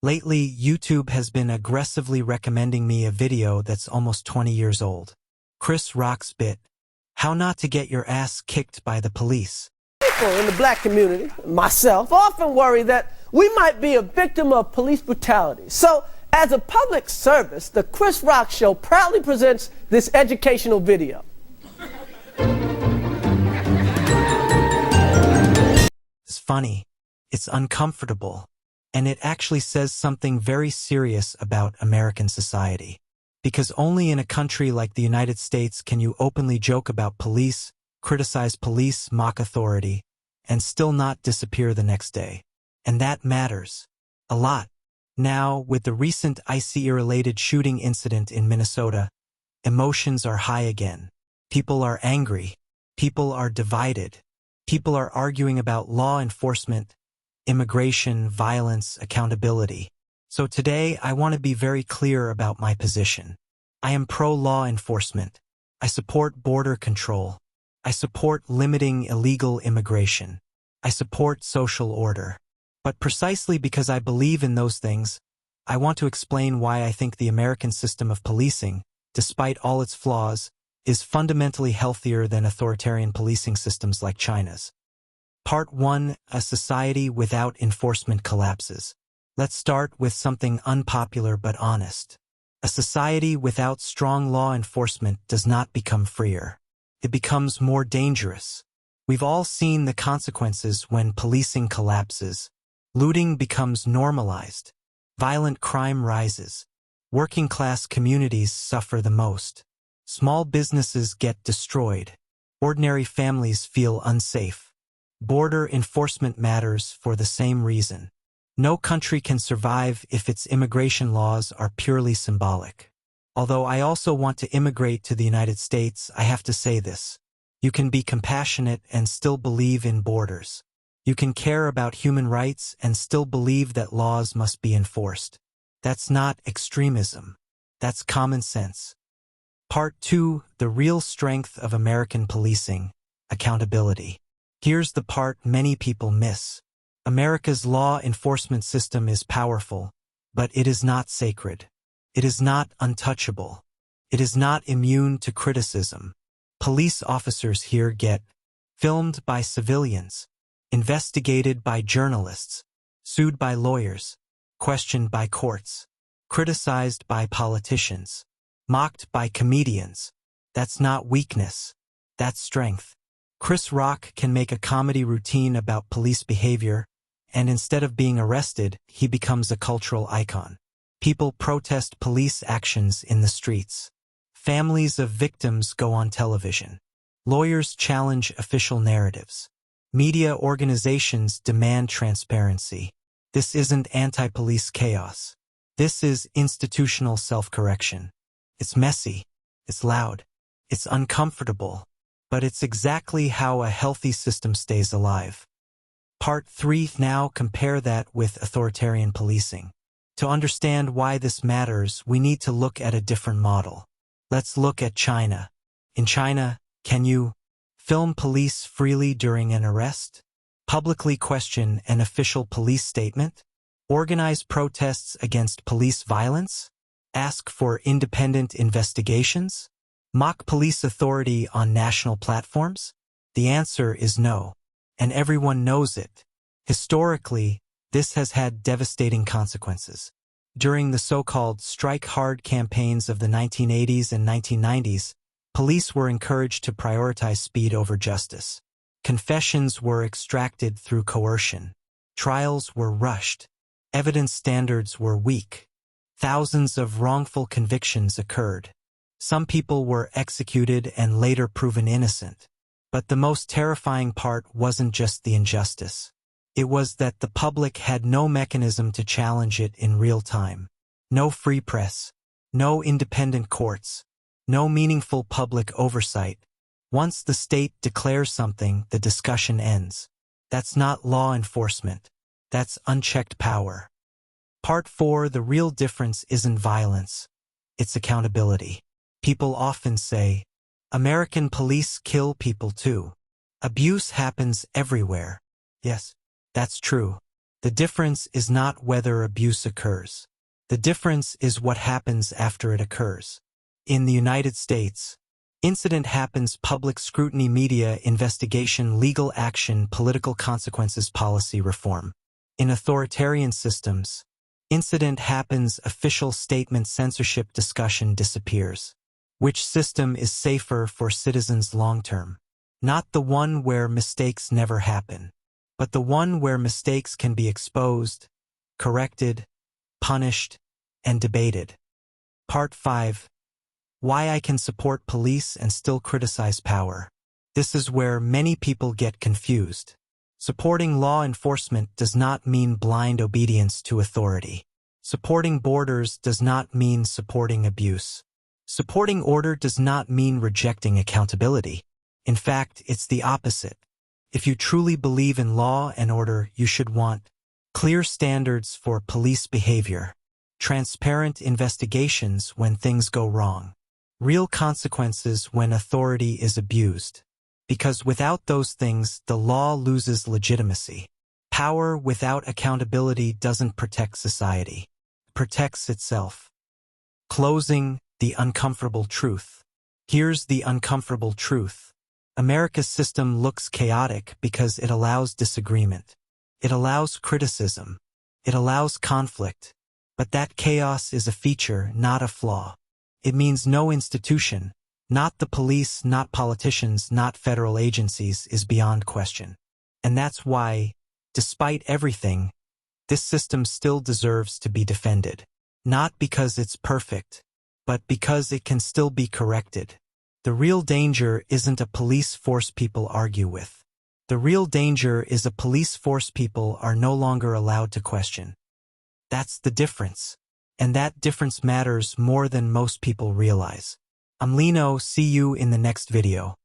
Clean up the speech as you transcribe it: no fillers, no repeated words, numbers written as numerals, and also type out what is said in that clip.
Lately, YouTube has been aggressively recommending me a video that's almost 20 years old. Chris Rock's bit, "How not to get your ass kicked by the police." People in the black community, myself, often worry that we might be a victim of police brutality. So, as a public service, the Chris Rock Show proudly presents this educational video. It's funny, it's uncomfortable, and it actually says something very serious about American society. Because only in a country like the United States can you openly joke about police, criticize police, mock authority, and still not disappear the next day. And that matters a lot. Now, with the recent ICE-related shooting incident in Minnesota, emotions are high again. People are angry. People are divided. People are arguing about law enforcement, immigration, violence, accountability. So today, I want to be very clear about my position. I am pro-law enforcement. I support border control. I support limiting illegal immigration. I support social order. But precisely because I believe in those things, I want to explain why I think the American system of policing, despite all its flaws, is fundamentally healthier than authoritarian policing systems like China's. Part 1: A society without enforcement collapses. Let's start with something unpopular but honest. A society without strong law enforcement does not become freer. It becomes more dangerous. We've all seen the consequences when policing collapses. Looting becomes normalized. Violent crime rises. Working-class communities suffer the most. Small businesses get destroyed. Ordinary families feel unsafe. Border enforcement matters for the same reason. No country can survive if its immigration laws are purely symbolic. Although I also want to immigrate to the United States, I have to say this. You can be compassionate and still believe in borders. You can care about human rights and still believe that laws must be enforced. That's not extremism. That's common sense. Part 2: The real strength of American policing: accountability. Here's the part many people miss. America's law enforcement system is powerful, but it is not sacred. It is not untouchable. It is not immune to criticism. Police officers here get filmed by civilians, investigated by journalists, sued by lawyers, questioned by courts, criticized by politicians, mocked by comedians. That's not weakness. That's strength. Chris Rock can make a comedy routine about police behavior, and instead of being arrested, he becomes a cultural icon. People protest police actions in the streets. Families of victims go on television. Lawyers challenge official narratives. Media organizations demand transparency. This isn't anti-police chaos. This is institutional self-correction. It's messy. It's loud. It's uncomfortable. But it's exactly how a healthy system stays alive. Part 3: Now compare that with authoritarian policing. To understand why this matters, we need to look at a different model. Let's look at China. In China, can you film police freely during an arrest? Publicly question an official police statement? Organize protests against police violence? Ask for independent investigations? Mock police authority on national platforms? The answer is no. And everyone knows it. Historically, this has had devastating consequences. During the so-called strike hard campaigns of the 1980s and 1990s, police were encouraged to prioritize speed over justice. Confessions were extracted through coercion. Trials were rushed. Evidence standards were weak. Thousands of wrongful convictions occurred. Some people were executed and later proven innocent. But the most terrifying part wasn't just the injustice. It was that the public had no mechanism to challenge it in real time. No free press. No independent courts. No meaningful public oversight. Once the state declares something, the discussion ends. That's not law enforcement. That's unchecked power. Part 4: The real difference isn't violence. It's accountability. People often say, American police kill people too. Abuse happens everywhere. Yes, that's true. The difference is not whether abuse occurs. The difference is what happens after it occurs. In the United States, incident happens, public scrutiny, media investigation, legal action, political consequences, policy reform. In authoritarian systems, incident happens, official statement, censorship, discussion disappears. Which system is safer for citizens long-term? Not the one where mistakes never happen, but the one where mistakes can be exposed, corrected, punished, and debated. Part 5. Why I can support police and still criticize power. This is where many people get confused. Supporting law enforcement does not mean blind obedience to authority. Supporting borders does not mean supporting abuse. Supporting order does not mean rejecting accountability. In fact, it's the opposite. If you truly believe in law and order, you should want clear standards for police behavior, transparent investigations when things go wrong, real consequences when authority is abused. Because without those things, the law loses legitimacy. Power without accountability doesn't protect society. It protects itself. Closing, the uncomfortable truth. Here's the uncomfortable truth. America's system looks chaotic because it allows disagreement. It allows criticism. It allows conflict. But that chaos is a feature, not a flaw. It means no institution, not the police, not politicians, not federal agencies, is beyond question. And that's why, despite everything, this system still deserves to be defended. Not because it's perfect, but because it can still be corrected. The real danger isn't a police force people argue with. The real danger is a police force people are no longer allowed to question. That's the difference. And that difference matters more than most people realize. I'm Lino, see you in the next video.